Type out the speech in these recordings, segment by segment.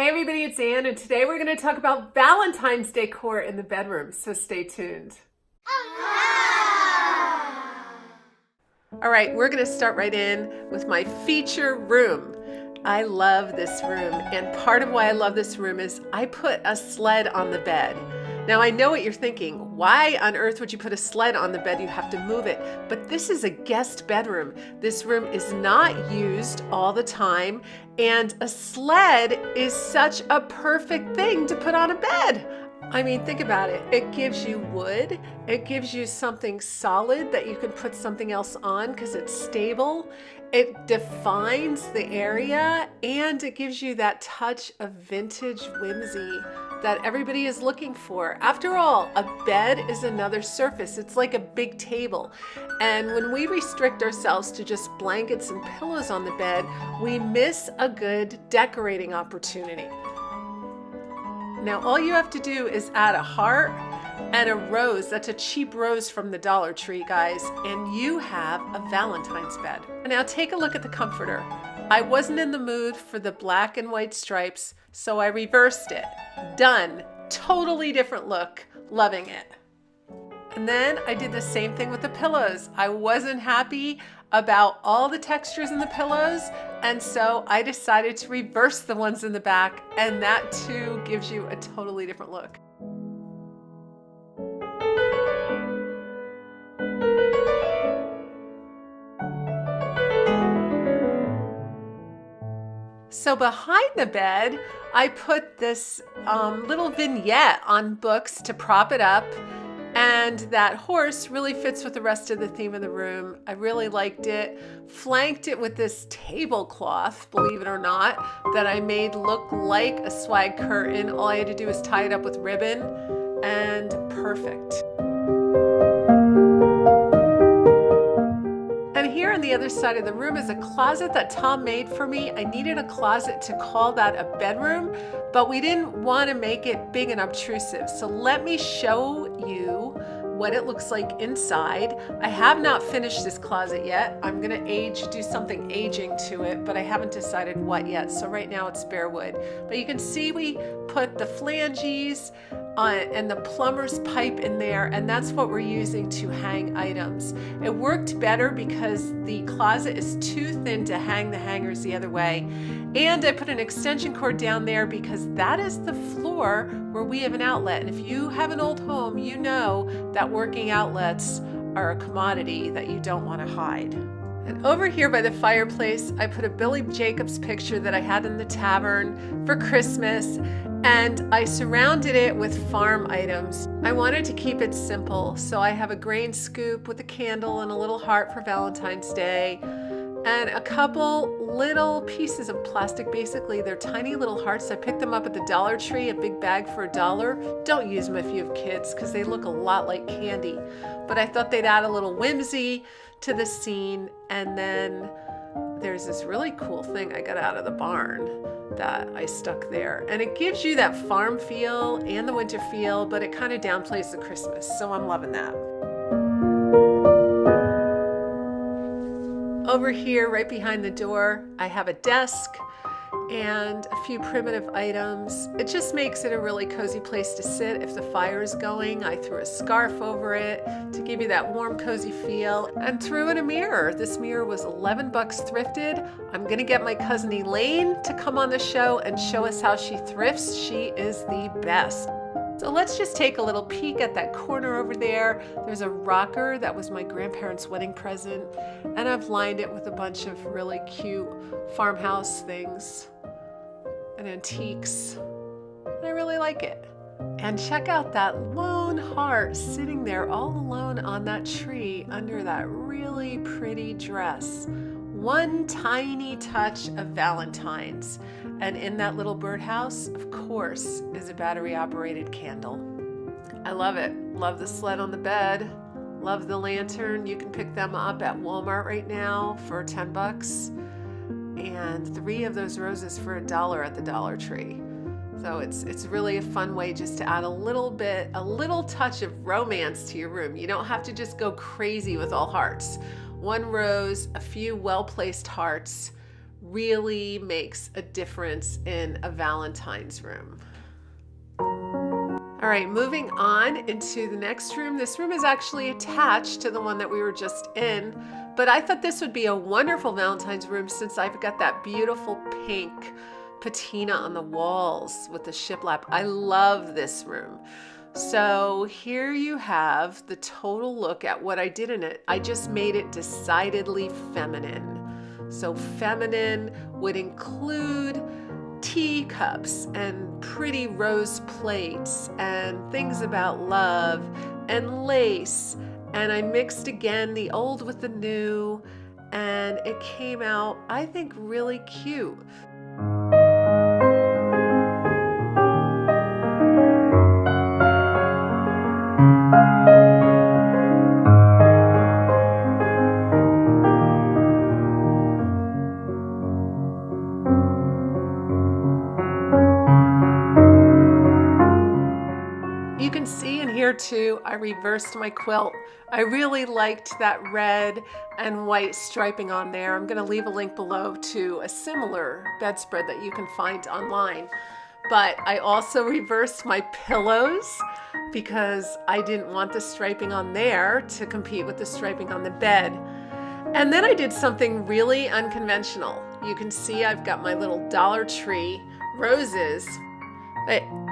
Hey everybody, it's Anne, and today we're going to talk about Valentine's decor in the bedroom, so stay tuned. All right, we're going to start right in with my feature room. I love this room, and part of why I love this room is I put a sled on the bed. Now I know what you're thinking. Why on earth would you put a sled on the bed? You have to move it. But this is a guest bedroom. This room is not used all the time, and a sled is such a perfect thing to put on a bed. I mean, think about it. It gives you wood. It gives you something solid that you can put something else on because it's stable. It defines the area, and it gives you that touch of vintage whimsy that everybody is looking for. After all, a bed is another surface. It's like a big table. And when we restrict ourselves to just blankets and pillows on the bed, we miss a good decorating opportunity. Now, all you have to do is add a heart and a rose. That's a cheap rose from the Dollar Tree, guys, and you have a Valentine's bed. Now take a look at the comforter. I wasn't in the mood for the black and white stripes, so I reversed it. Done. Totally different look. Loving it. And then I did the same thing with the pillows. I wasn't happy about all the textures in the pillows, and so I decided to reverse the ones in the back, and that too gives you a totally different look. So behind the bed, I put this little vignette on books to prop it up. And that horse really fits with the rest of the theme of the room. I really liked it. Flanked it with this tablecloth, believe it or not, that I made look like a swag curtain. All I had to do was tie it up with ribbon, and perfect. And here on the other side of the room is a closet that Tom made for me. I needed a closet to call that a bedroom, but we didn't want to make it big and obtrusive. So let me show you what it looks like inside. I have not finished this closet yet. I'm gonna do something aging to it, but I haven't decided what yet. So right now it's bare wood. But you can see we put the flanges and the plumber's pipe in there, and that's what we're using to hang items. It worked better because the closet is too thin to hang the hangers the other way. And I put an extension cord down there because that is the floor where we have an outlet. And if you have an old home, you know that working outlets are a commodity that you don't want to hide. And over here by the fireplace, I put a Billy Jacobs picture that I had in the tavern for Christmas, and I surrounded it with farm items. I wanted to keep it simple, so I have a grain scoop with a candle and a little heart for Valentine's Day, and a couple little pieces of plastic. Basically, they're tiny little hearts. I picked them up at the Dollar Tree, a big bag for $1. Don't use them if you have kids because they look a lot like candy. But I thought they'd add a little whimsy to the scene. And then there's this really cool thing I got out of the barn that I stuck there. And it gives you that farm feel and the winter feel, but it kind of downplays the Christmas. So I'm loving that. Over here, right behind the door, I have a desk and a few primitive items. It just makes it a really cozy place to sit if the fire is going. I threw a scarf over it to give you that warm, cozy feel, and threw in a mirror. This mirror was 11 bucks thrifted. I'm gonna get my cousin Elaine to come on the show and show us how she thrifts. She is the best. So let's just take a little peek at that corner over there. There's a rocker that was my grandparents' wedding present, and I've lined it with a bunch of really cute farmhouse things and antiques. And I really like it. And check out that lone heart sitting there all alone on that tree under that really pretty dress. One tiny touch of Valentine's. And in that little birdhouse, of course, is a battery-operated candle. I love it. Love the sled on the bed. Love the lantern. You can pick them up at Walmart right now for 10 bucks. And 3 of those roses for $1 at the Dollar Tree. So it's really a fun way just to add a little touch of romance to your room. You don't have to just go crazy with all hearts. One rose, a few well-placed hearts, really makes a difference in a Valentine's room. All right, moving on into the next room. This room is actually attached to the one that we were just in, but I thought this would be a wonderful Valentine's room since I've got that beautiful pink patina on the walls with the shiplap. I love this room. So here you have the total look at what I did in it. I just made it decidedly feminine. So feminine would include teacups and pretty rose plates and things about love and lace. And I mixed again the old with the new, and it came out, I think, really cute. You can see in here too, I reversed my quilt. I really liked that red and white striping on there. I'm gonna leave a link below to a similar bedspread that you can find online. But I also reversed my pillows because I didn't want the striping on there to compete with the striping on the bed. And then I did something really unconventional. You can see I've got my little Dollar Tree roses.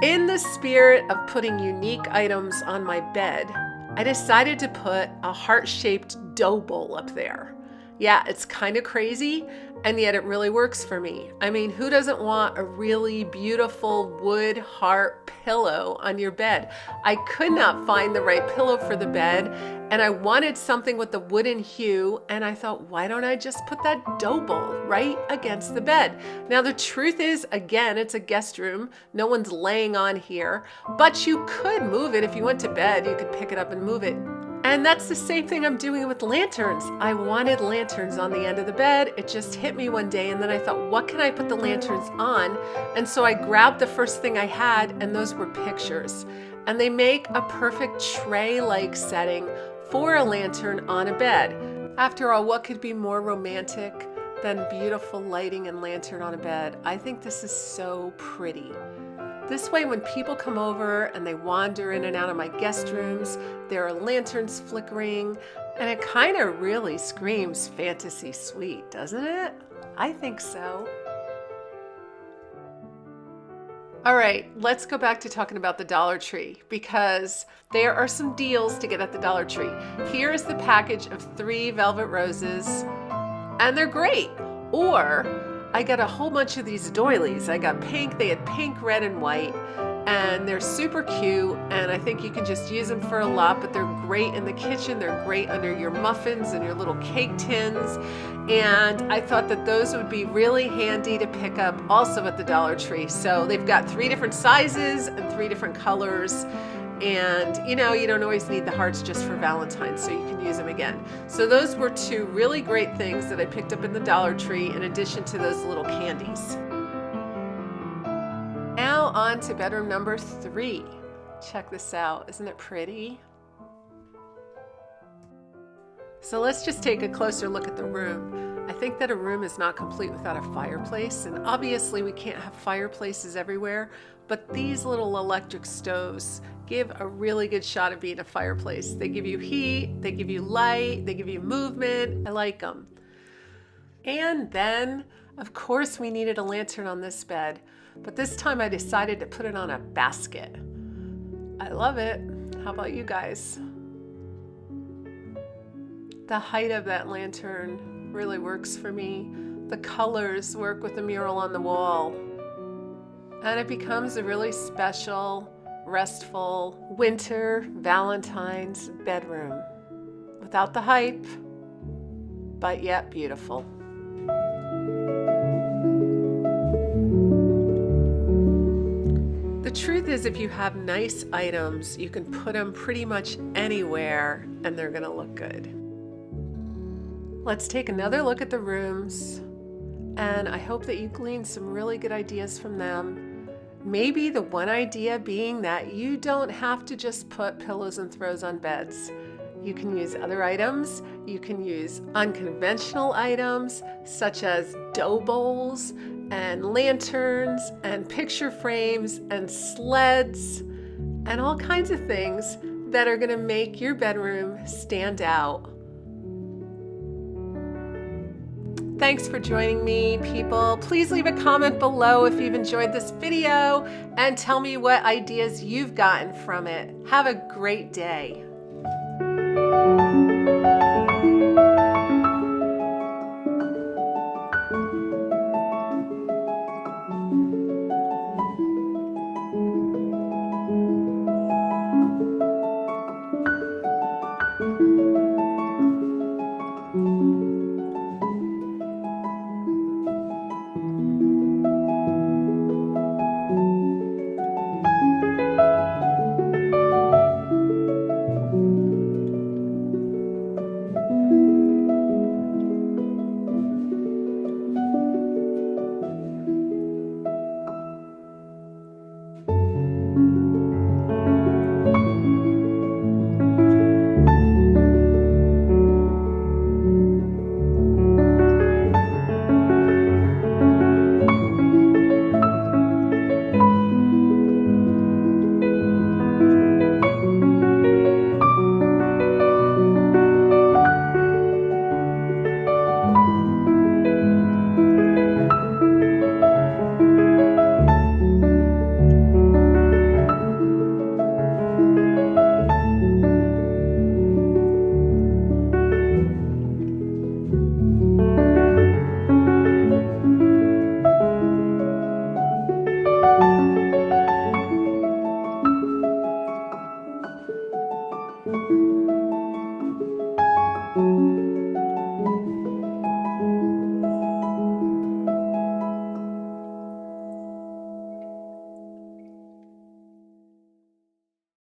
In the spirit of putting unique items on my bed, I decided to put a heart-shaped dough bowl up there. Yeah, it's kind of crazy, and yet it really works for me. I mean, who doesn't want a really beautiful wood heart pillow on your bed? I could not find the right pillow for the bed, and I wanted something with the wooden hue, and I thought, why don't I just put that dough bowl right against the bed? Now, the truth is, again, it's a guest room. No one's laying on here, but you could move it. If you went to bed, you could pick it up and move it. And that's the same thing I'm doing with lanterns. I wanted lanterns on the end of the bed. It just hit me one day, and then I thought, what can I put the lanterns on? And so I grabbed the first thing I had, and those were pictures. And they make a perfect tray-like setting for a lantern on a bed. After all, what could be more romantic than beautiful lighting and lantern on a bed? I think this is so pretty. This way, when people come over and they wander in and out of my guest rooms, there are lanterns flickering, and it kind of really screams fantasy suite, doesn't it? I think so. All right, let's go back to talking about the Dollar Tree because there are some deals to get at the Dollar Tree. Here is the package of 3 velvet roses, and they're great. Or I got a whole bunch of these doilies. I got pink, they had pink, red, and white, and they're super cute, and I think you can just use them for a lot, but they're great in the kitchen. They're great under your muffins and your little cake tins, and I thought that those would be really handy to pick up also at the Dollar Tree. So they've got 3 different sizes and 3 different colors. And you know, you don't always need the hearts just for Valentine's, so you can use them again. So those were 2 really great things that I picked up in the Dollar Tree in addition to those little candies. Now on to bedroom number 3. Check this out, isn't it pretty? So let's just take a closer look at the room. I think that a room is not complete without a fireplace, and obviously we can't have fireplaces everywhere, but these little electric stoves give a really good shot of being a fireplace. They give you heat, they give you light, they give you movement. I like them. And then, of course, we needed a lantern on this bed, but this time I decided to put it on a basket. I love it. How about you guys? The height of that lantern really works for me. The colors work with the mural on the wall. And it becomes a really special, restful winter Valentine's bedroom. Without the hype, but yet beautiful. The truth is, if you have nice items, you can put them pretty much anywhere and they're gonna look good. Let's take another look at the rooms, and I hope that you glean some really good ideas from them. Maybe the one idea being that you don't have to just put pillows and throws on beds. You can use other items. You can use unconventional items such as dough bowls and lanterns and picture frames and sleds and all kinds of things that are going to make your bedroom stand out. Thanks for joining me, people. Please leave a comment below if you've enjoyed this video and tell me what ideas you've gotten from it. Have a great day.